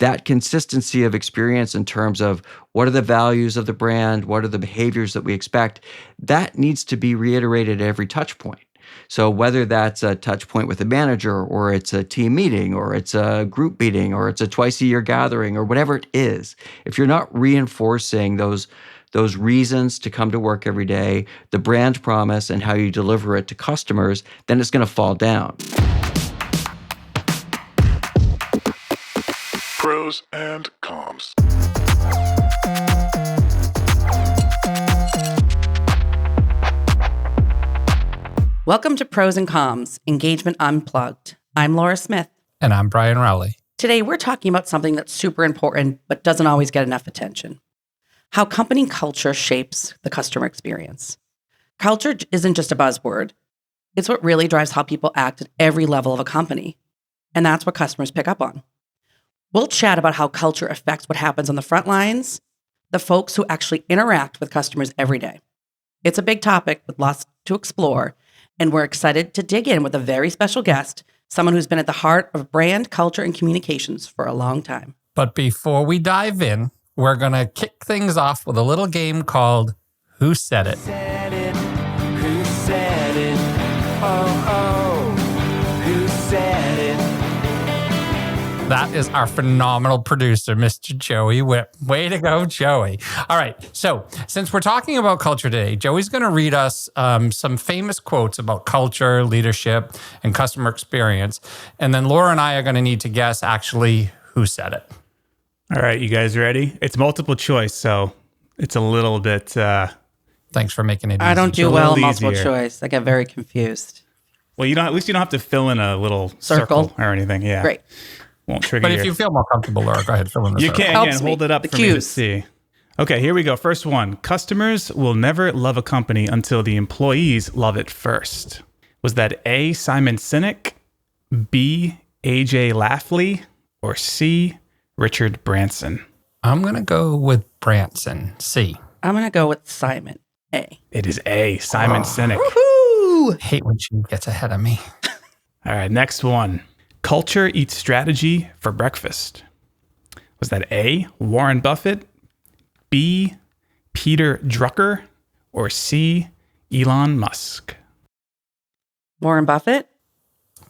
that consistency of experience in terms of what are the values of the brand, what are the behaviors that we expect, that needs to be reiterated at every touch point. So whether that's a touch point with a manager, or it's a team meeting, or it's a group meeting, or it's a twice-a-year gathering, or whatever it is, if you're not reinforcing those reasons to come to work every day, the brand promise and how you deliver it to customers, then it's going to fall down. Prose and Comms. Welcome to Prose and Comms, Engagement Unplugged. I'm Laura Smith. And I'm Brian Rowley. Today, we're talking about something that's super important, but doesn't always get enough attention. How company culture shapes the customer experience. Culture isn't just a buzzword. It's what really drives how people act at every level of a company. And that's what customers pick up on. We'll chat about how culture affects what happens on the front lines, the folks who actually interact with customers every day. It's a big topic with lots to explore, and we're excited to dig in with a very special guest, someone who's been at the heart of brand, culture, and communications for a long time. But before we dive in, we're going to kick things off with a little game called Who Said It? Who said it? Oh, who said it? That is our phenomenal producer, Mr. Joey Whip. Way to go, Joey. All right. So since we're talking about culture today, Joey's going to read us some famous quotes about culture, leadership, and customer experience. And then Laura and I are going to need to guess actually who said it. All right, you guys ready? It's multiple choice, so it's a little bit... Thanks for making it easy. I don't do well in multiple choice. I get very confused. Well, at least you don't have to fill in a little circle or anything. Yeah. Great. Won't trigger But if you feel more comfortable, Laura, go ahead, fill in the circle. You can, hold it up for me to see. Okay, here we go. First one. Customers will never love a company until the employees love it first. Was that A, Simon Sinek, B, AJ Lafley, or C, Richard Branson? I'm going to go with Branson, C. I'm going to go with Simon, A. It is A, Simon Sinek. Woohoo! Hate when she gets ahead of me. All right, next one. Culture eats strategy for breakfast. Was that A, Warren Buffett, B, Peter Drucker, or C, Elon Musk? Warren Buffett?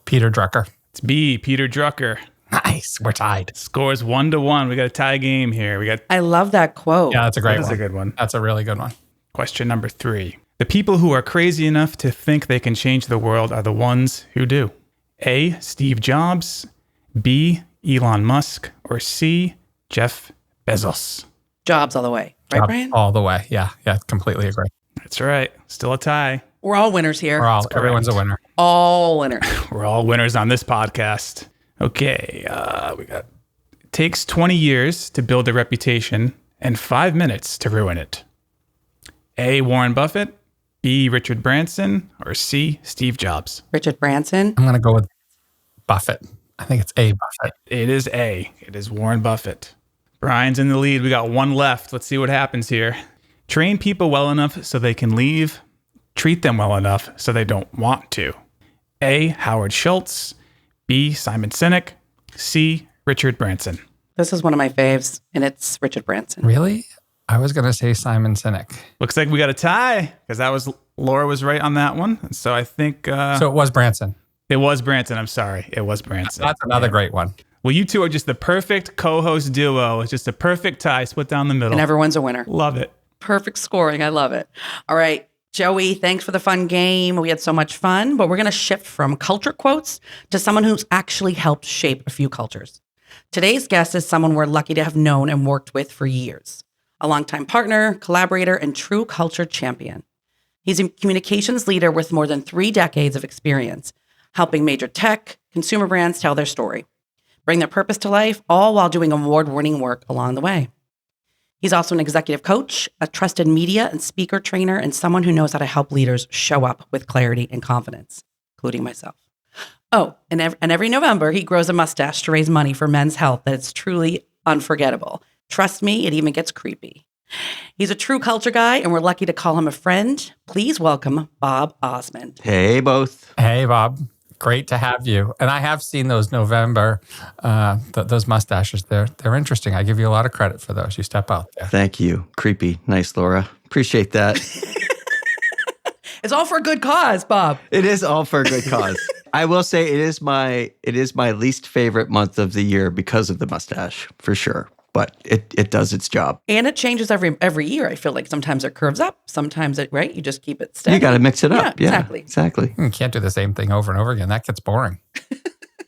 Peter Drucker. It's B, Peter Drucker. Nice. We're tied. Scores 1-1. We got a tie game here. I love that quote. Yeah, that's a great one. That's a good one. That's a really good one. Question number 3. The people who are crazy enough to think they can change the world are the ones who do. A, Steve Jobs, B, Elon Musk, or C, Jeff Bezos? Jobs all the way. Right, Jobs Brian? all the way. Yeah, completely agree. That's right. Still a tie. We're all winners here. Everyone's a winner. All winners. We're all winners on this podcast. Okay, it takes 20 years to build a reputation and 5 minutes to ruin it. A, Warren Buffett, B, Richard Branson, or C, Steve Jobs? Richard Branson. I'm going to go with Buffett. I think it's A, Buffett. It is A. It is Warren Buffett. Brian's in the lead. We got one left. Let's see what happens here. Train people well enough so they can leave. Treat them well enough so they don't want to. A, Howard Schultz, B, Simon Sinek, C, Richard Branson. This is one of my faves, and it's Richard Branson. Really? I was going to say Simon Sinek. Looks like we got a tie because Laura was right on that one. So I think... so it was Branson. It was Branson. I'm sorry. It was Branson. That's another great one. Well, you two are just the perfect co-host duo. It's just a perfect tie, split down the middle. And everyone's a winner. Love it. Perfect scoring. I love it. All right, Joey, thanks for the fun game. We had so much fun, but we're going to shift from culture quotes to someone who's actually helped shape a few cultures. Today's guest is someone we're lucky to have known and worked with for years. A longtime partner, collaborator, and true culture champion. He's a communications leader with more than 3 decades of experience, helping major tech, consumer brands tell their story, bring their purpose to life, all while doing award-winning work along the way. He's also an executive coach, a trusted media and speaker trainer, and someone who knows how to help leaders show up with clarity and confidence, including myself. Oh, and every November, he grows a mustache to raise money for men's health that's truly unforgettable. Trust me, it even gets creepy. He's a true culture guy, and we're lucky to call him a friend. Please welcome Bob Osmond. Hey, both. Hey, Bob. Great to have you. And I have seen those November, those mustaches. They're interesting. I give you a lot of credit for those. You step out there. Thank you. Creepy. Nice, Laura. Appreciate that. It's all for a good cause, Bob. It is all for a good cause. I will say it is my least favorite month of the year because of the mustache, for sure. But it does its job. And it changes every year. I feel like sometimes it curves up, sometimes it, right? You just keep it steady. You got to mix it up. Yeah, exactly. You can't do the same thing over and over again. That gets boring.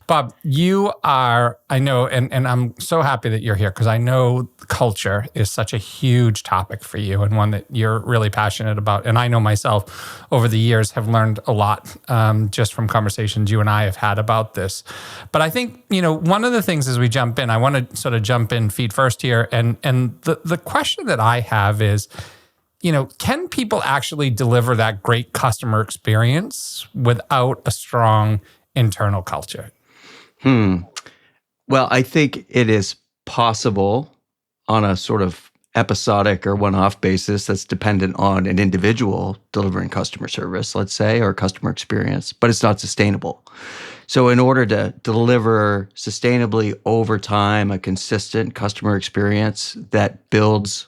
Bob, you are, I know, and I'm so happy that you're here because I know culture is such a huge topic for you and one that you're really passionate about. And I know myself over the years have learned a lot just from conversations you and I have had about this. But I think, one of the things as we jump in, I want to sort of jump in feet first here. And the question that I have is, can people actually deliver that great customer experience without a strong internal culture? Well, I think it is possible on a sort of episodic or one-off basis that's dependent on an individual delivering customer service, let's say, or customer experience, but it's not sustainable. So in order to deliver sustainably over time a consistent customer experience that builds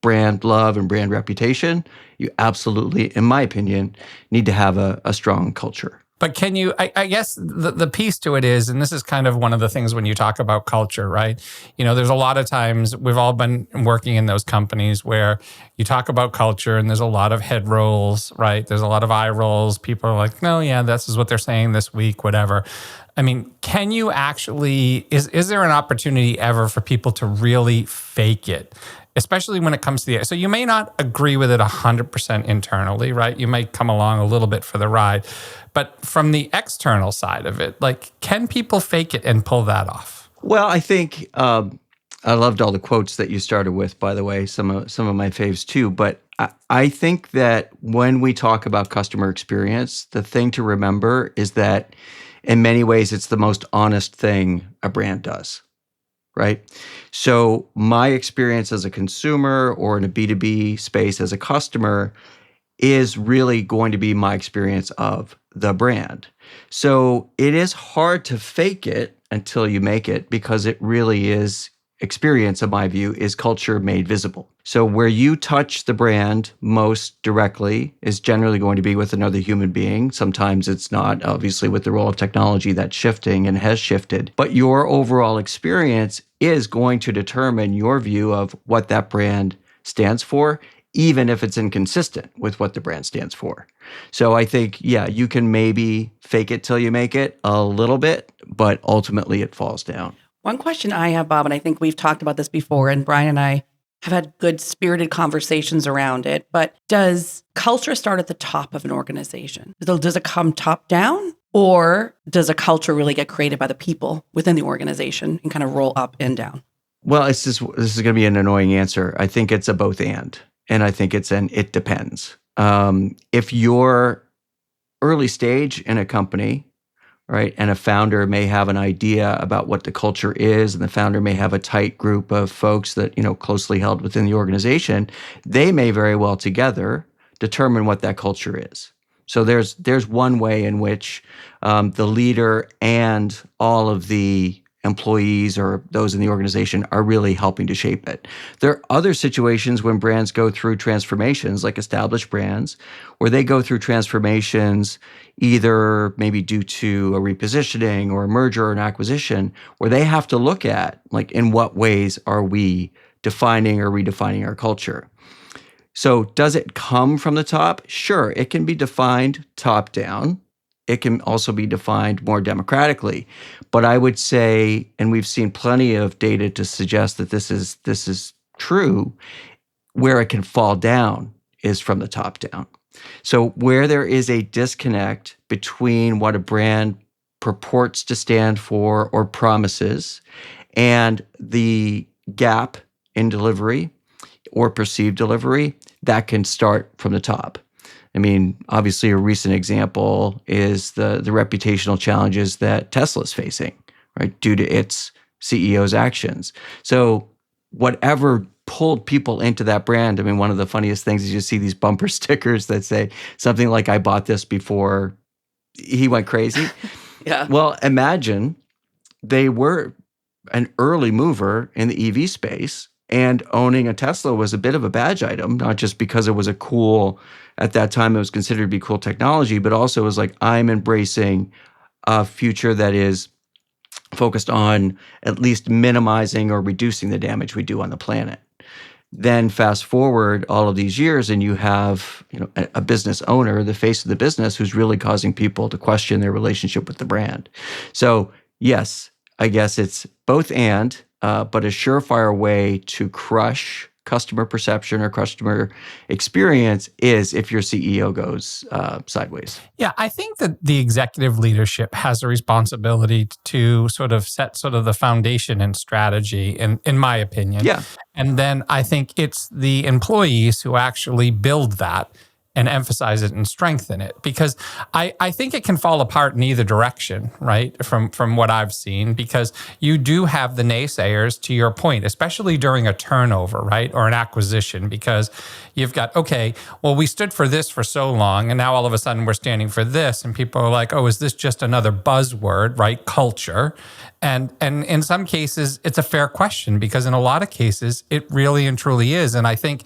brand love and brand reputation, you absolutely, in my opinion, need to have a strong culture. But can you, I guess the piece to it is, and this is kind of one of the things when you talk about culture, right? There's a lot of times we've all been working in those companies where you talk about culture and there's a lot of head rolls, right? There's a lot of eye rolls. People are like, no, yeah, this is what they're saying this week, whatever. I mean, can you actually, is there an opportunity ever for people to really fake it? Especially when it comes to so you may not agree with it 100% internally, right? You might come along a little bit for the ride, but from the external side of it, like, can people fake it and pull that off? Well, I think I loved all the quotes that you started with, by the way, some of my faves too. But I think that when we talk about customer experience, the thing to remember is that in many ways, it's the most honest thing a brand does. Right? So my experience as a consumer or in a B2B space as a customer is really going to be my experience of the brand. So it is hard to fake it until you make it because it really is experience, in my view, is culture made visible. So where you touch the brand most directly is generally going to be with another human being. Sometimes it's not, obviously, with the role of technology that's shifting and has shifted. But your overall experience is going to determine your view of what that brand stands for, even if it's inconsistent with what the brand stands for. So I think, yeah, you can maybe fake it till you make it a little bit, but ultimately it falls down. One question I have, Bob, and I think we've talked about this before, and Brian and I have had good spirited conversations around it, but does culture start at the top of an organization? Does it come top down, or does a culture really get created by the people within the organization and kind of roll up and down? Well, this is going to be an annoying answer. I think it's a both and I think it's an it depends. If you're early stage in a company, right, and a founder may have an idea about what the culture is, and the founder may have a tight group of folks that, closely held within the organization, they may very well together determine what that culture is. So there's one way in which the leader and all of the employees or those in the organization are really helping to shape it. There are other situations when brands go through transformations, like established brands, where they go through transformations either maybe due to a repositioning or a merger or an acquisition, where they have to look at, like, in what ways are we defining or redefining our culture? So does it come from the top? Sure, it can be defined top down. It can also be defined more democratically. But I would say, and we've seen plenty of data to suggest that this is true, where it can fall down is from the top down. So where there is a disconnect between what a brand purports to stand for or promises and the gap in delivery or perceived delivery, that can start from the top. I mean, obviously, a recent example is the reputational challenges that Tesla is facing, right, due to its CEO's actions. So whatever pulled people into that brand, I mean, one of the funniest things is you see these bumper stickers that say something like, I bought this before he went crazy. Yeah. Well, imagine they were an early mover in the EV space, and owning a Tesla was a bit of a badge item, not just because it was a cool, at that time it was considered to be cool technology, but also it was like, I'm embracing a future that is focused on at least minimizing or reducing the damage we do on the planet. Then fast forward all of these years, and you have, a business owner, the face of the business, who's really causing people to question their relationship with the brand. So yes, I guess it's both and, but a surefire way to crush customer perception or customer experience is if your CEO goes sideways. Yeah, I think that the executive leadership has a responsibility to sort of set sort of the foundation and strategy, in my opinion. Yeah. And then I think it's the employees who actually build that and emphasize it and strengthen it, because I think it can fall apart in either direction, right? From what I've seen, because you do have the naysayers, to your point, especially during a turnover, right? Or an acquisition, because you've got, okay, well, we stood for this for so long, and now all of a sudden we're standing for this. And people are like, oh, is this just another buzzword, right? Culture. And in some cases, it's a fair question, because in a lot of cases, it really and truly is. And I think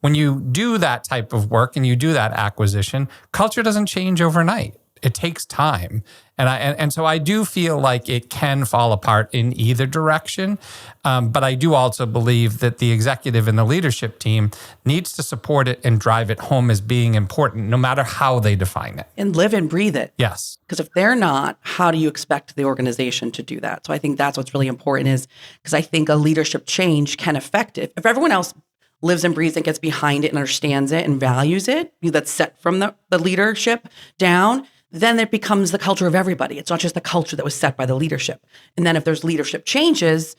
when you do that type of work and you do that acquisition, culture doesn't change overnight. It takes time. And so I do feel like it can fall apart in either direction. But I do also believe that the executive and the leadership team needs to support it and drive it home as being important, no matter how they define it. And live and breathe it. Yes. Because if they're not, how do you expect the organization to do that? So I think that's what's really important, is because I think a leadership change can affect it. If everyone else lives and breathes and gets behind it and understands it and values it, that's set from the leadership down, then it becomes the culture of everybody. It's not just the culture that was set by the leadership. And then if there's leadership changes,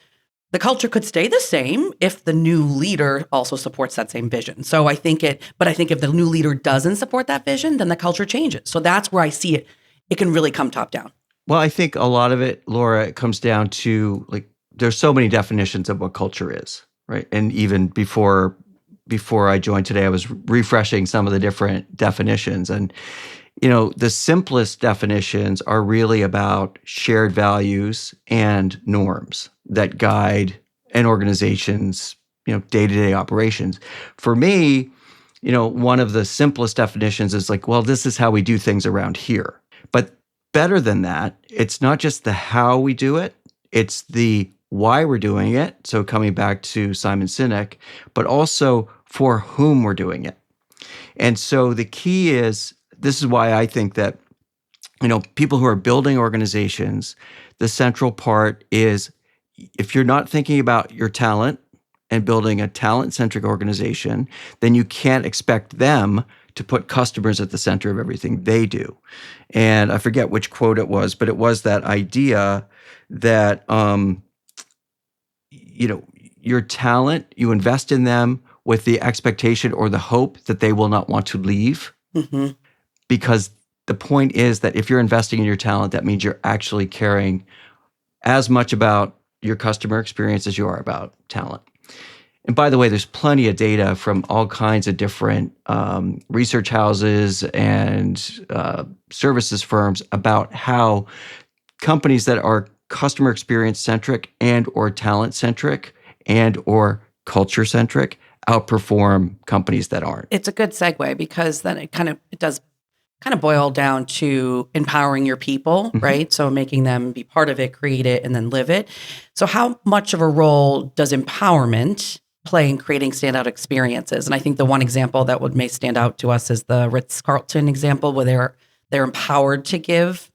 the culture could stay the same if the new leader also supports that same vision. So I think if the new leader doesn't support that vision, then the culture changes. So that's where I see it. It can really come top down. Well, I think a lot of it, Laura, it comes down to, like, there's so many definitions of what culture is. Right. And even before I joined today, I was refreshing some of the different definitions. And, the simplest definitions are really about shared values and norms that guide an organization's, day-to-day operations. For me, one of the simplest definitions is like, well, this is how we do things around here. But better than that, it's not just the how we do it, it's the why we're doing it. So coming back to Simon Sinek, but also for whom we're doing it. And so the key is, this is why I think that, people who are building organizations, the central part is, if you're not thinking about your talent and building a talent-centric organization, then you can't expect them to put customers at the center of everything they do. And I forget which quote it was, but it was that idea that, your talent, you invest in them with the expectation or the hope that they will not want to leave. Mm-hmm. Because the point is that if you're investing in your talent, that means you're actually caring as much about your customer experience as you are about talent. And by the way, there's plenty of data from all kinds of different research houses and services firms about how companies that are customer experience centric and or talent centric and or culture centric outperform companies that aren't. It's a good segue, because then it does boil down to empowering your people, right? So making them be part of it, create it, and then live it. So how much of a role does empowerment play in creating standout experiences? And I think the one example that may stand out to us is the Ritz-Carlton example, where they're empowered to give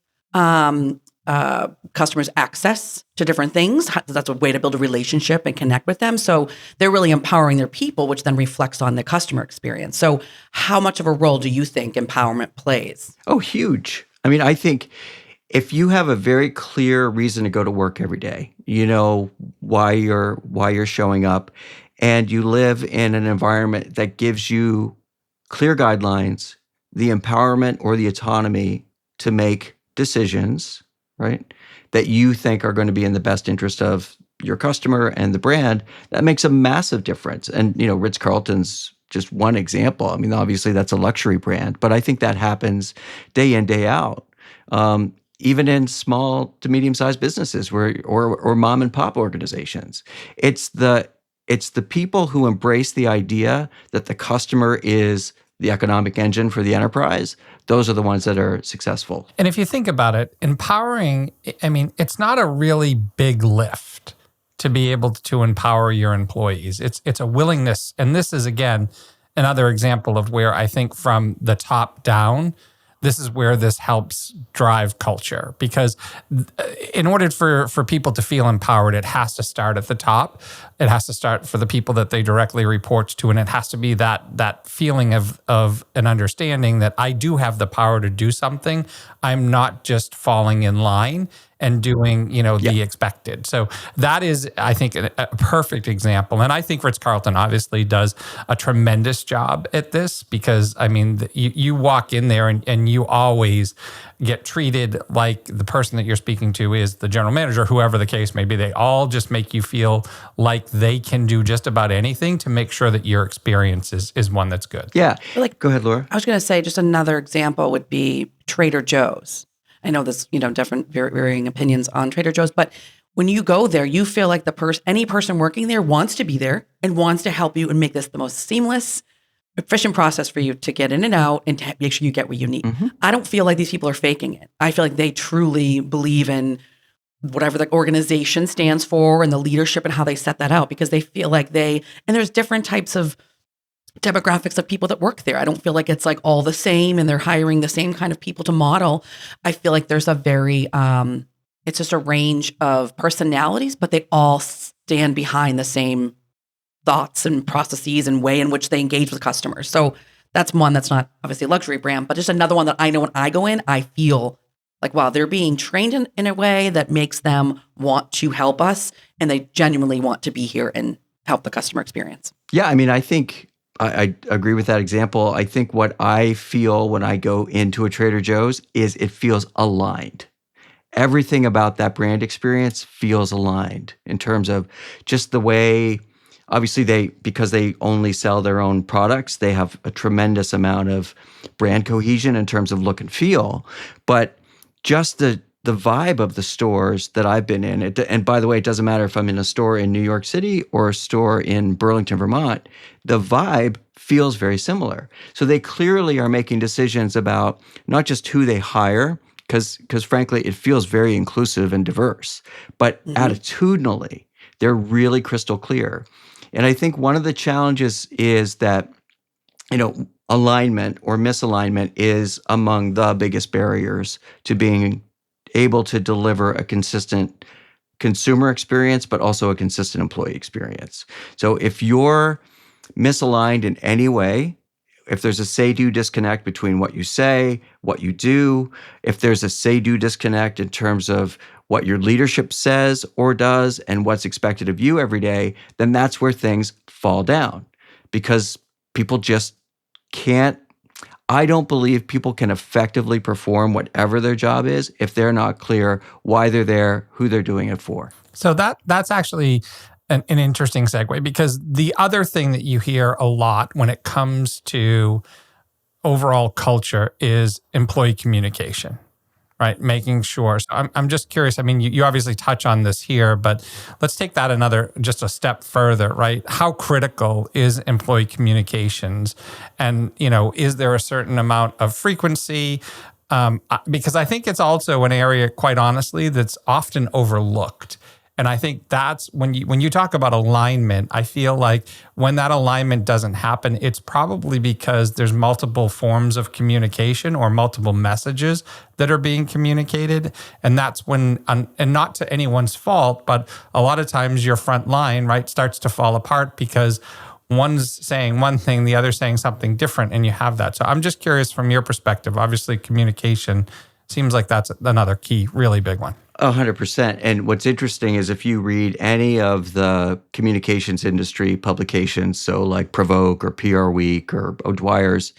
customers access to different things. That's a way to build a relationship and connect with them. So they're really empowering their people, which then reflects on the customer experience. So how much of a role do you think empowerment plays? Oh, huge. I mean, I think if you have a very clear reason to go to work every day, you know why you're showing up, and you live in an environment that gives you clear guidelines, the empowerment or the autonomy to make decisions, right, that you think are going to be in the best interest of your customer and the brand, that makes a massive difference. And, Ritz-Carlton's just one example. I mean, obviously that's a luxury brand, but I think that happens day in, day out. even in small to medium-sized businesses or mom and pop organizations. It's the people who embrace the idea that the customer is the economic engine for the enterprise. Those are the ones that are successful. And if you think about it, empowering, I mean, it's not a really big lift to be able to empower your employees. It's a willingness. And this is, again, another example of where I think from the top down, this is where this helps drive culture. Because in order for people to feel empowered, it has to start at the top. It has to start for the people that they directly report to. And it has to be that feeling of an understanding that I do have the power to do something. I'm not just falling in line and doing, the expected. So that is, I think, a perfect example. And I think Ritz-Carlton obviously does a tremendous job at this because, I mean, you walk in there and you always get treated like the person that you're speaking to is the general manager, whoever the case may be. They all just make you feel like they can do just about anything to make sure that your experience is one that's good. Yeah. Go ahead, Laura. I was going to say just another example would be Trader Joe's. I know there's, different varying opinions on Trader Joe's, but when you go there, you feel like any person working there wants to be there and wants to help you and make this the most seamless, efficient process for you to get in and out and to make sure you get what you need. Mm-hmm. I don't feel like these people are faking it. I feel like they truly believe in whatever the organization stands for and the leadership and how they set that out because they feel like and there's different types of demographics of people that work there. I don't feel like it's like all the same and they're hiring the same kind of people to model. I feel like there's a very, it's just a range of personalities, but they all stand behind the same thoughts and processes and way in which they engage with customers. So that's one that's not obviously a luxury brand, but just another one that I know when I go in, I feel like, wow, they're being trained in a way that makes them want to help us and they genuinely want to be here and help the customer experience. Yeah, I mean, I think I agree with that example. I think what I feel when I go into a Trader Joe's is it feels aligned. Everything about that brand experience feels aligned in terms of just the way, obviously because they only sell their own products, they have a tremendous amount of brand cohesion in terms of look and feel, but just the vibe of the stores that I've been in, and by the way, it doesn't matter if I'm in a store in New York City or a store in Burlington, Vermont, the vibe feels very similar. So they clearly are making decisions about not just who they hire, because frankly, it feels very inclusive and diverse, but attitudinally, they're really crystal clear. And I think one of the challenges is that, alignment or misalignment is among the biggest barriers to being able to deliver a consistent consumer experience, but also a consistent employee experience. So if you're misaligned in any way, if there's a say-do disconnect between what you say, what you do, if there's a say-do disconnect in terms of what your leadership says or does and what's expected of you every day, then that's where things fall down because people just can't. I don't believe people can effectively perform whatever their job is if they're not clear why they're there, who they're doing it for. So that's actually an interesting segue because the other thing that you hear a lot when it comes to overall culture is employee communication, right? Making sure. So I'm just curious. I mean, you obviously touch on this here, but let's take that just a step further, right? How critical is employee communications? And, is there a certain amount of frequency? Because I think it's also an area, quite honestly, that's often overlooked. And I think that's when you talk about alignment, I feel like when that alignment doesn't happen, it's probably because there's multiple forms of communication or multiple messages that are being communicated. And that's when, and not to anyone's fault, but a lot of times your front line, right, starts to fall apart because one's saying one thing, the other's saying something different, and you have that. So I'm just curious from your perspective, obviously communication seems like that's another key, really big one. 100%. And what's interesting is if you read any of the communications industry publications, so like Provoke or PR Week or O'Dwyer's,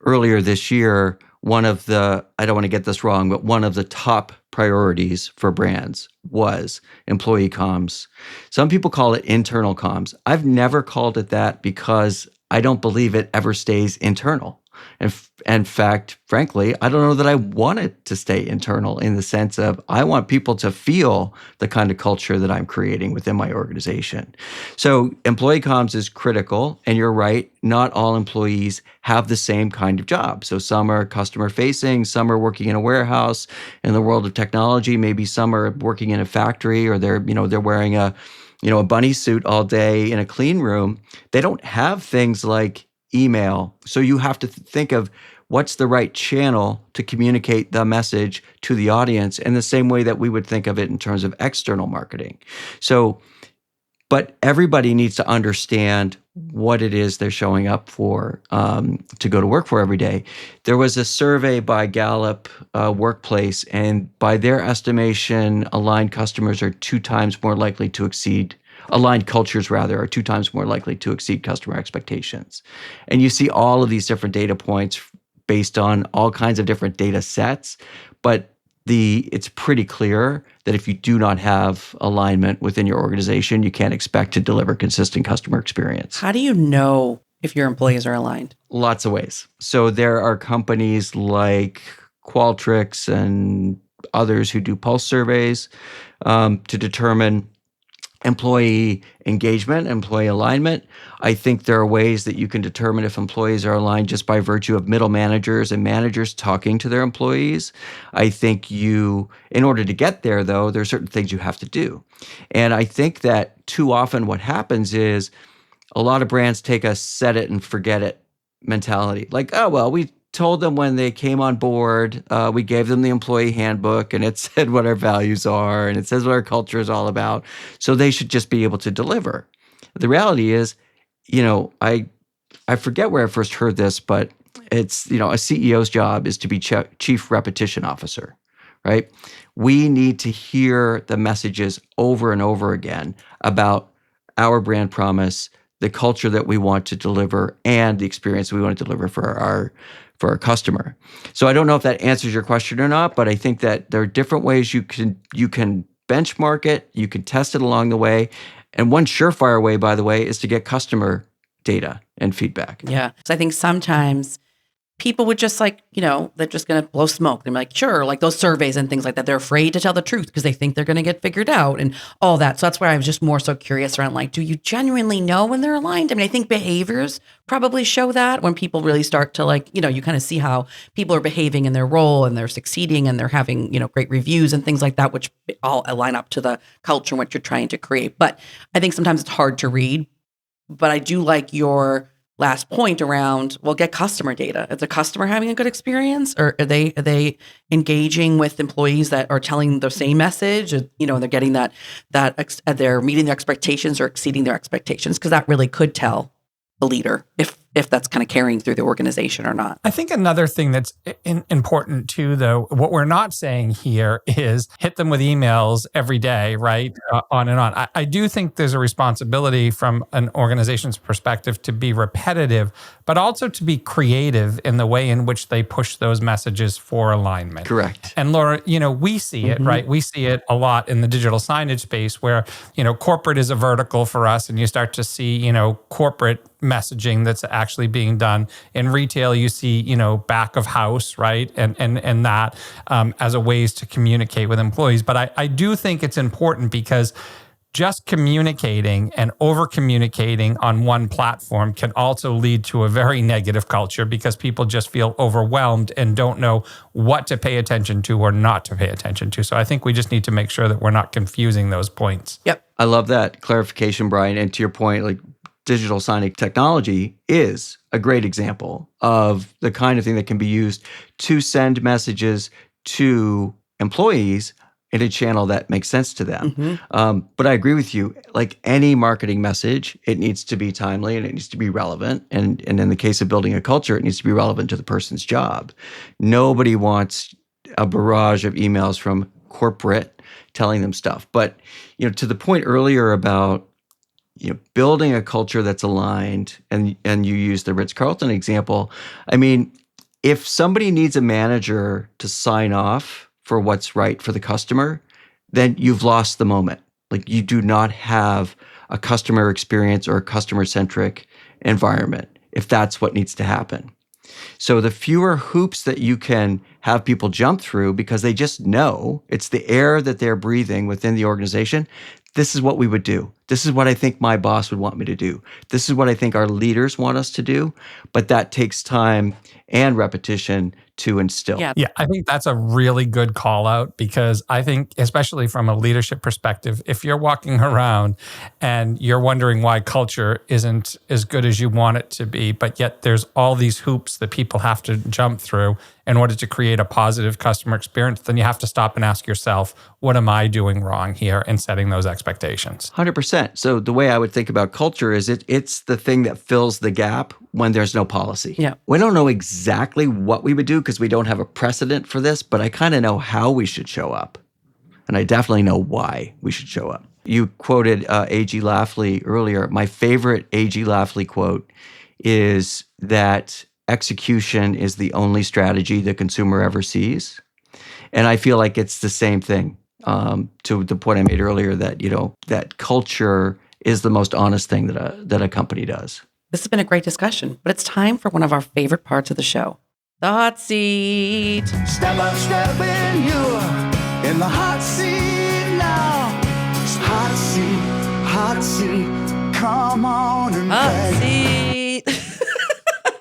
earlier this year, one of the, I don't want to get this wrong, but one of the top priorities for brands was employee comms. Some people call it internal comms. I've never called it that because I don't believe it ever stays internal. And in fact, frankly, I don't know that I want it to stay internal in the sense of I want people to feel the kind of culture that I'm creating within my organization. So employee comms is critical, and you're right, not all employees have the same kind of job. So some are customer facing, some are working in a warehouse. In the world of technology, maybe some are working in a factory, or they're wearing a bunny suit all day in a clean room. They don't have things like email. So you have to think of what's the right channel to communicate the message to the audience in the same way that we would think of it in terms of external marketing. So, but everybody needs to understand what it is they're showing up for, to go to work for every day. There was a survey by Gallup Workplace, and by their estimation, aligned customers are 2 times more likely to exceed aligned cultures rather are 2 times more likely to exceed customer expectations. And you see all of these different data points based on all kinds of different data sets, but it's pretty clear that if you do not have alignment within your organization, you can't expect to deliver consistent customer experience. How do you know if your employees are aligned? Lots of ways. So there are companies like Qualtrics and others who do pulse surveys to determine employee engagement, employee alignment. I think there are ways that you can determine if employees are aligned just by virtue of middle managers and managers talking to their employees. I think in order to get there, though, there are certain things you have to do. And I think that too often what happens is a lot of brands take a set it and forget it mentality. Like, oh, well, we told them when they came on board, we gave them the employee handbook, and it said what our values are, and it says what our culture is all about. So they should just be able to deliver. The reality is, I forget where I first heard this, but it's, a CEO's job is to be chief repetition officer, right? We need to hear the messages over and over again about our brand promise, the culture that we want to deliver, and the experience we want to deliver for our customer. So I don't know if that answers your question or not, but I think that there are different ways you can benchmark it, you can test it along the way. And one surefire way, by the way, is to get customer data and feedback. Yeah. So I think sometimes people would just they're just going to blow smoke. They're like, sure, like those surveys and things like that. They're afraid to tell the truth because they think they're going to get figured out and all that. So that's why I was just more so curious around do you genuinely know when they're aligned? I mean, I think behaviors probably show that when people really start to you kind of see how people are behaving in their role and they're succeeding and they're having, great reviews and things like that, which all align up to the culture and what you're trying to create. But I think sometimes it's hard to read, but I do like your last point around, get customer data. Is the customer having a good experience, or are they engaging with employees that are telling the same message? Or, they're getting that they're meeting their expectations or exceeding their expectations, because that really could tell the leader if that's kind of carrying through the organization or not. I think another thing that's important too, though, what we're not saying here is hit them with emails every day, right? On and on. I do think there's a responsibility from an organization's perspective to be repetitive, but also to be creative in the way in which they push those messages for alignment. Correct. And Laura, we see it, right? We see it a lot in the digital signage space where, corporate is a vertical for us, and you start to see, corporate messaging that's actually being done. In retail, you see, back of house, right? And that as a ways to communicate with employees. But I do think it's important because just communicating and over communicating on one platform can also lead to a very negative culture because people just feel overwhelmed and don't know what to pay attention to or not to pay attention to. So I think we just need to make sure that we're not confusing those points. Yep. I love that clarification, Brian. And to your point, digital signage technology is a great example of the kind of thing that can be used to send messages to employees in a channel that makes sense to them. Mm-hmm. But I agree with you. Like any marketing message, it needs to be timely and it needs to be relevant. And in the case of building a culture, it needs to be relevant to the person's job. Nobody wants a barrage of emails from corporate telling them stuff. But to the point earlier about building a culture that's aligned, and you use the Ritz-Carlton example. I mean, if somebody needs a manager to sign off for what's right for the customer, then you've lost the moment. You do not have a customer experience or a customer-centric environment if that's what needs to happen. So the fewer hoops that you can have people jump through because they just know it's the air that they're breathing within the organization. This is what we would do. This is what I think my boss would want me to do. This is what I think our leaders want us to do. But that takes time and repetition to instill. Yeah. Yeah, I think that's a really good call out because I think, especially from a leadership perspective, if you're walking around and you're wondering why culture isn't as good as you want it to be, but yet there's all these hoops that people have to jump through in order to create a positive customer experience, then you have to stop and ask yourself, what am I doing wrong here in setting those expectations? 100%. So the way I would think about culture is it's the thing that fills the gap when there's no policy. Yeah. We don't know exactly what we would do because we don't have a precedent for this, but I kind of know how we should show up. And I definitely know why we should show up. You quoted A.G. Lafley earlier. My favorite A.G. Lafley quote is that execution is the only strategy the consumer ever sees. And I feel like it's the same thing to the point I made earlier that, that culture is the most honest thing that a company does. This has been a great discussion, but it's time for one of our favorite parts of the show, the hot seat. Step up, step in, you're in the hot seat now. It's hot seat, come on and Hot play. seat.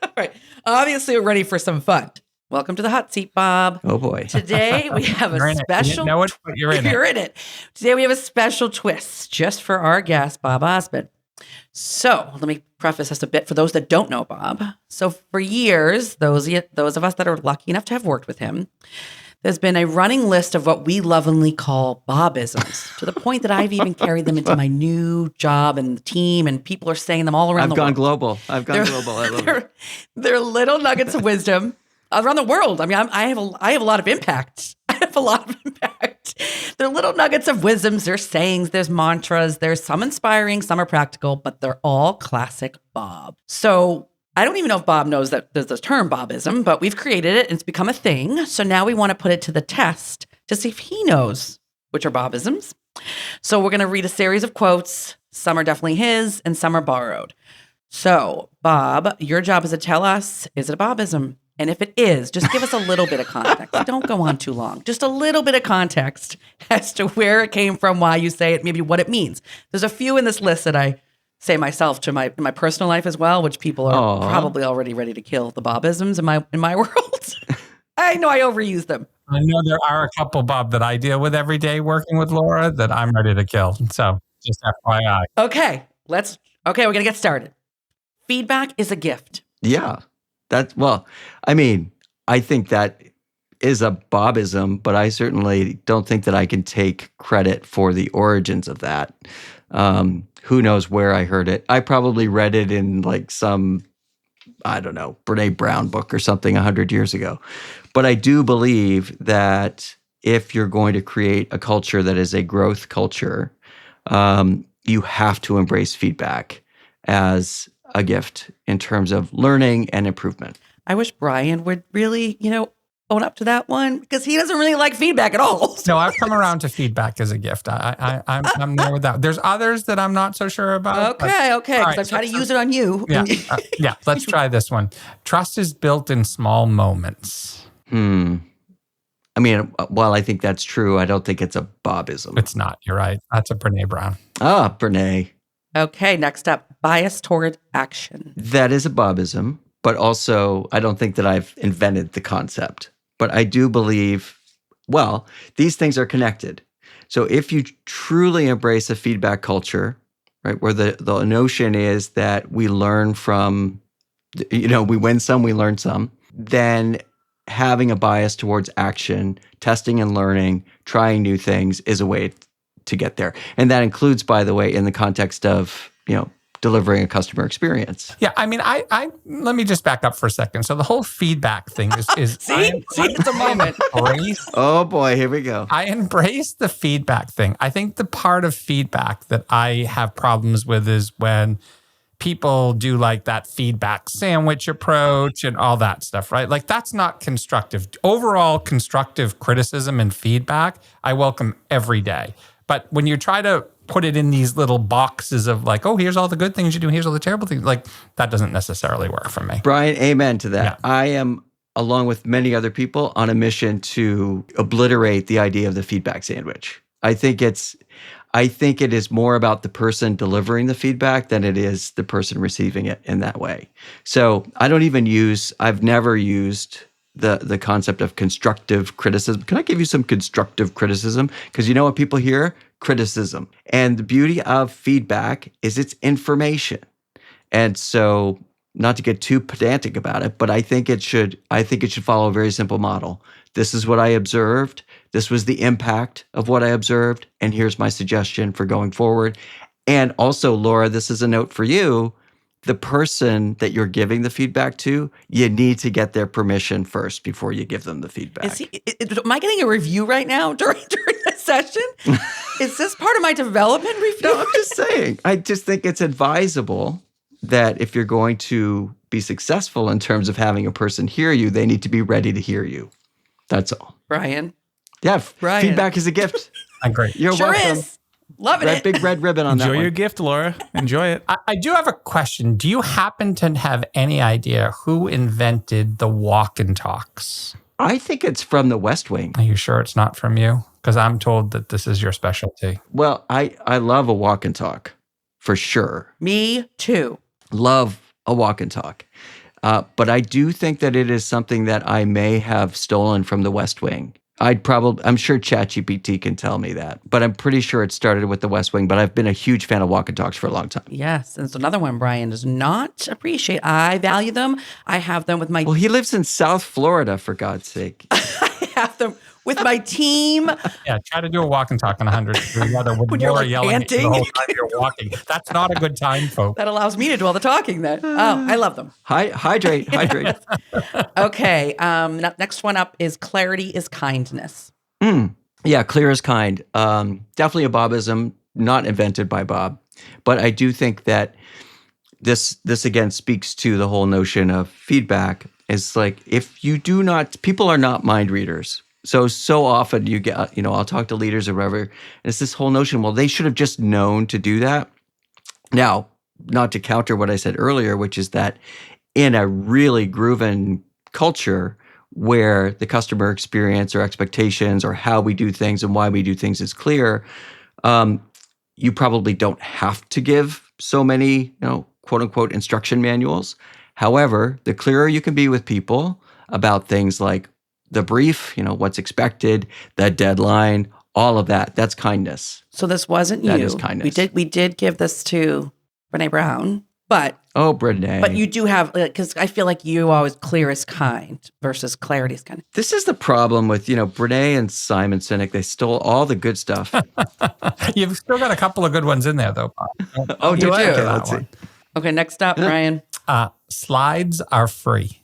All right. Obviously, we're ready for some fun. Welcome to the hot seat, Bob. Oh boy. Today we have You're a in it. special. You didn't know it, but you're in it. You're in it. Today we have a special twist just for our guest, Bob Osmond. So let me preface this a bit for those that don't know Bob. So for years, those of us that are lucky enough to have worked with him, there's been a running list of what we lovingly call Bobisms, to the point that I've even carried them into my new job and team, and people are saying them all around the world. I've gone global. I love it. They're little nuggets of wisdom around the world. I mean, I have a lot of impact. I have a lot of impact. They're little nuggets of wisdoms. There's sayings. There's mantras. There's some inspiring, some are practical, but they're all classic Bob. So I don't even know if Bob knows that there's this term Bobism, but we've created it and it's become a thing. So now we want to put it to the test to see if he knows which are Bobisms. So we're going to read a series of quotes. Some are definitely his and some are borrowed. So Bob, your job is to tell us, is it a Bobism? And if it is, just give us a little bit of context. Don't go on too long. Just a little bit of context as to where it came from, why you say it, maybe what it means. There's a few in this list that I say myself in my personal life as well, which people are probably already ready to kill the Bobisms in my world. I know I overuse them. I know there are a couple, Bob, that I deal with every day working with Laura that I'm ready to kill. So just FYI. Okay, we're going to get started. Feedback is a gift. Yeah. I think that is a Bobism, but I certainly don't think that I can take credit for the origins of that. Who knows where I heard it? I probably read it in like some, I don't know, Brene Brown book or something 100 years ago. But I do believe that if you're going to create a culture that is a growth culture, you have to embrace feedback as a gift in terms of learning and improvement. I wish Brian would really, own up to that one because he doesn't really like feedback at all. No, I've come around to feedback as a gift. I'm there with that. There's others that I'm not so sure about. Okay. Because right, I try to use it on you. Yeah. Let's try this one. Trust is built in small moments. I think that's true. I don't think it's a Bobism. It's not. You're right. That's a Brene Brown. Brene. Okay, next up, bias toward action. That is a Bobism, but also I don't think that I've invented the concept. But I do believe, these things are connected. So if you truly embrace a feedback culture, right, where the notion is that we learn from, we win some, we learn some, then having a bias towards action, testing and learning, trying new things is a way to get there. And that includes, by the way, in the context of, delivering a customer experience. Yeah, I let me just back up for a second. So the whole feedback thing is See, it's a moment. Oh boy, here we go. I embrace the feedback thing. I think the part of feedback that I have problems with is when people do like that feedback sandwich approach and all that stuff, right? Like that's not constructive. Overall, constructive criticism and feedback, I welcome every day. But when you try to put it in these little boxes of like, oh, here's all the good things you do, here's all the terrible things. Like, that doesn't necessarily work for me. Brian, amen to that. Yeah. I am, along with many other people, on a mission to obliterate the idea of the feedback sandwich. I think it is more about the person delivering the feedback than it is the person receiving it in that way. So I've never used the concept of constructive criticism. Can I give you some constructive criticism? Because you know what people hear? Criticism. And the beauty of feedback is it's information. And so, not to get too pedantic about it, but I think it should follow a very simple model. This is what I observed. This was the impact of what I observed. And here's my suggestion for going forward. And also, Laura, this is a note for you. The person that you're giving the feedback to, you need to get their permission first before you give them the feedback. Am I getting a review right now during this session? Is this part of my development review? No, I'm just saying. I just think it's advisable that if you're going to be successful in terms of having a person hear you, they need to be ready to hear you. That's all. Brian. Yeah, Brian. Feedback is a gift. I'm great. You're Sure welcome. is. Loving it. Big red ribbon on that Enjoy one. your gift, Laura. Enjoy it. I do have a question. Do you happen to have any idea who invented the walk and talks? I think it's from the West Wing. Are you sure it's not from you? Because I'm told that this is your specialty. Well, I love a walk and talk, for sure. Me too. Love a walk and talk. But I do think that it is something that I may have stolen from the West Wing. I'm sure ChatGPT can tell me that, but I'm pretty sure it started with the West Wing, but I've been a huge fan of walk and talks for a long time. Yes. And it's another one Brian does not appreciate. I value them. I have them with my Well, he lives in South Florida, for God's sake. I have them with my team. Yeah, try to do a walk and talk on 100 degrees weather with When you're, Laura like, yelling at you the panting. whole time you're walking. That's not a good time, folks. That allows me to do all the talking then. Oh, I love them. Hydrate. Okay. Next one up is clarity is kindness. Yeah, clear as kind. Definitely a Bobism, not invented by Bob. But I do think that this again speaks to the whole notion of feedback. It's like, if you do not, people are not mind readers. So often you get, I'll talk to leaders or whatever, and it's this whole notion, well, they should have just known to do that. Now, not to counter what I said earlier, which is that in a really grooven culture where the customer experience or expectations or how we do things and why we do things is clear, you probably don't have to give so many, quote unquote, instruction manuals. However, the clearer you can be with people about things like the brief, what's expected, the deadline, all of that, that's kindness. So this wasn't you. That is kindness. We did give this to Brene Brown, but Oh, Brene. But you do have, because I feel like you always clear is kind versus clarity is kind. This is the problem with, Brene and Simon Sinek. They stole all the good stuff. You've still got a couple of good ones in there, though, Bob. Oh, do I? do. Okay, let's see. Okay, next up, Brian. Slides are free.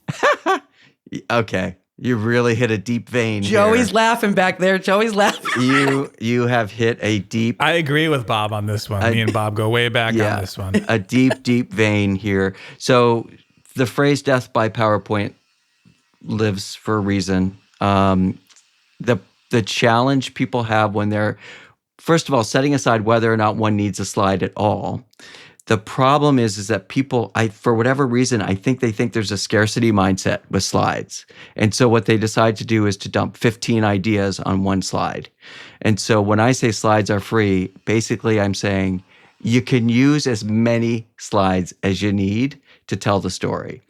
Okay. You really hit a deep vein Joey's here. laughing back there. Joey's laughing. You have hit a deep... I agree with Bob on this one. Me and Bob go way back on this one. A deep vein here. So the phrase death by PowerPoint lives for a reason. The challenge people have when they're, first of all, setting aside whether or not one needs a slide at all. The problem is that people, for whatever reason, I think they think there's a scarcity mindset with slides. And so what they decide to do is to dump 15 ideas on one slide. And so when I say slides are free, basically I'm saying you can use as many slides as you need to tell the story.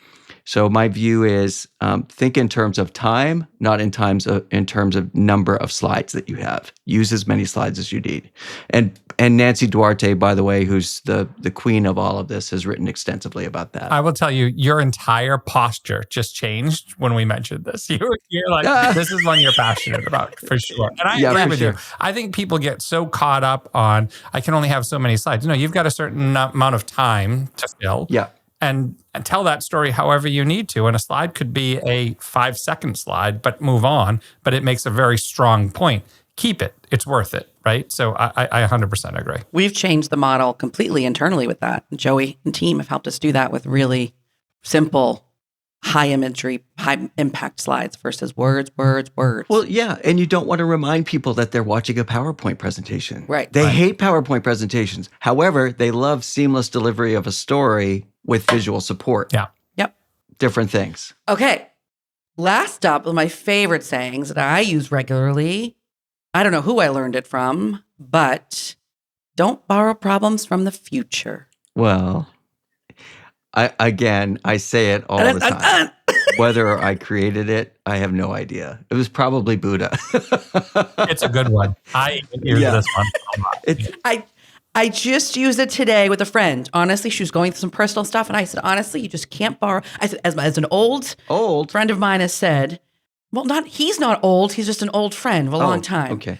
So my view is think in terms of time, not in terms of number of slides that you have. Use as many slides as you need. And Nancy Duarte, by the way, who's the queen of all of this, has written extensively about that. I will tell you, your entire posture just changed when we mentioned this. You're like, this is one you're passionate about, for sure. And I agree with you. I think people get so caught up on, I can only have so many slides. No, you've got a certain amount of time to fill. Yeah. And tell that story however you need to. And a slide could be a 5-second slide, but move on. But it makes a very strong point. Keep it. It's worth it, right? So I 100% agree. We've changed the model completely internally with that. Joey and team have helped us do that with really simple, high imagery, high impact slides versus words. Well, yeah, and you don't want to remind people that they're watching a PowerPoint presentation. Right. They hate PowerPoint presentations. However, they love seamless delivery of a story with visual support. Yeah. Yep. Different things. Okay. Last up, my favorite sayings that I use regularly. I don't know who I learned it from, but don't borrow problems from the future. Well, I say it all the time. Whether I created it, I have no idea. It was probably Buddha. It's a good one. I use this one a lot. I just used it today with a friend. Honestly, she was going through some personal stuff, and I said, honestly, you just can't borrow. I said, as an old friend of mine has said, well, he's not old. He's just an old friend of a long time. Okay.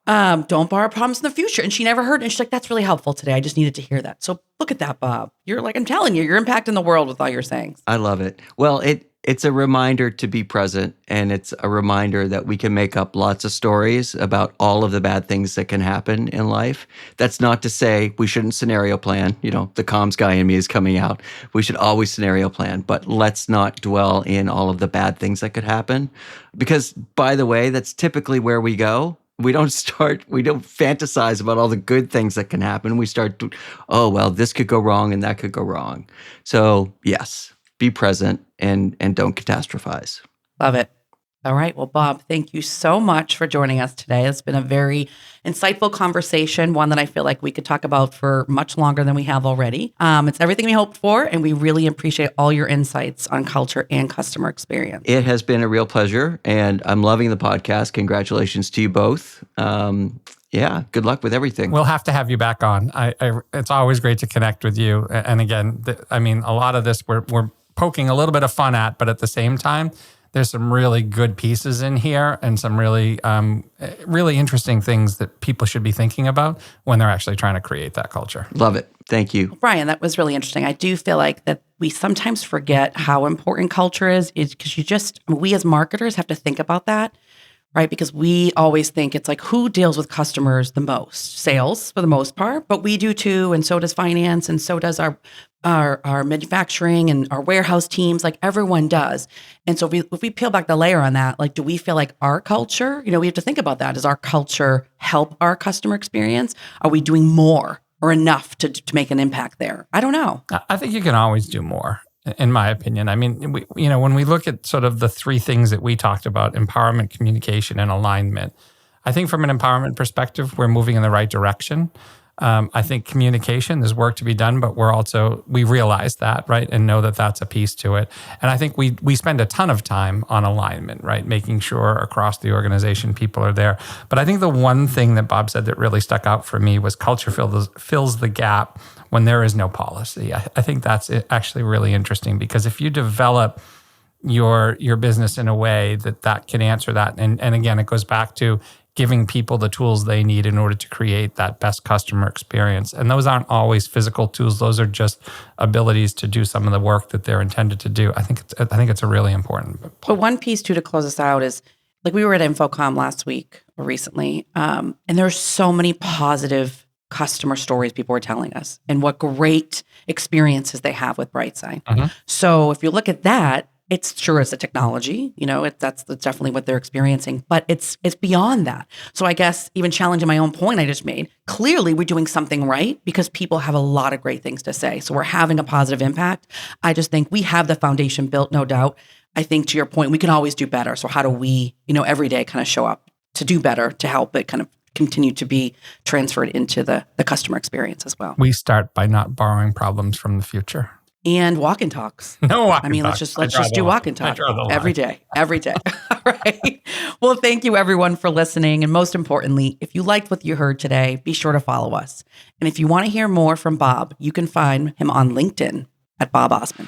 Don't borrow problems in the future. And she never heard it. And she's like, that's really helpful today. I just needed to hear that. So look at that, Bob. You're like, I'm telling you, you're impacting the world with all your sayings. I love it. Well, it's a reminder to be present, and it's a reminder that we can make up lots of stories about all of the bad things that can happen in life. That's not to say we shouldn't scenario plan. You know, the comms guy in me is coming out. We should always scenario plan, but let's not dwell in all of the bad things that could happen. Because, by the way, that's typically where we go. We don't fantasize about all the good things that can happen. We start to, this could go wrong and that could go wrong. So yes, be present and don't catastrophize. Love it. All right. Well, Bob, thank you so much for joining us today. It's been a very insightful conversation, one that I feel like we could talk about for much longer than we have already. It's everything we hoped for, and we really appreciate all your insights on culture and customer experience. It has been a real pleasure, and I'm loving the podcast. Congratulations to you both. Good luck with everything. We'll have to have you back on. It's always great to connect with you. And again, a lot of this we're poking a little bit of fun at, but at the same time, there's some really good pieces in here and some really, really interesting things that people should be thinking about when they're actually trying to create that culture. Love it. Thank you. Brian, that was really interesting. I do feel like that we sometimes forget how important culture is because we as marketers have to think about that, right? Because we always think it's like, who deals with customers the most? Sales for the most part, but we do too. And so does finance. And so does our manufacturing and our warehouse teams, like everyone does. And so if we peel back the layer on that, like, do we feel like our culture, we have to think about that. Does our culture help our customer experience? Are we doing more or enough to make an impact there? I don't know. I think you can always do more, in my opinion. I mean, when we look at sort of the three things that we talked about, empowerment, communication, and alignment, I think from an empowerment perspective, we're moving in the right direction. I think communication, there's work to be done, but we realize that, right? And know that that's a piece to it. And I think we spend a ton of time on alignment, right? Making sure across the organization people are there. But I think the one thing that Bob said that really stuck out for me was culture fills the gap when there is no policy. I think that's actually really interesting, because if you develop your business in a way that can answer that, and again, it goes back to giving people the tools they need in order to create that best customer experience. And those aren't always physical tools. Those are just abilities to do some of the work that they're intended to do. I think it's a really important point. But one piece too to close us out is, like, we were at InfoComm last week or recently, and there's so many positive customer stories people were telling us and what great experiences they have with Brightside. Mm-hmm. So if you look at that, it's a technology, that's definitely what they're experiencing, but it's beyond that. So I guess even challenging my own point I just made, clearly we're doing something right because people have a lot of great things to say. So we're having a positive impact. I just think we have the foundation built, no doubt. I think to your point, we can always do better. So how do we, every day kind of show up to do better, to help it kind of continue to be transferred into the customer experience as well? We start by not borrowing problems from the future. And walk and talks. No walk and talks. Let's just do walk and talk every day. All right. Well, thank you everyone for listening. And most importantly, if you liked what you heard today, be sure to follow us. And if you want to hear more from Bob, you can find him on LinkedIn at Bob Osmond.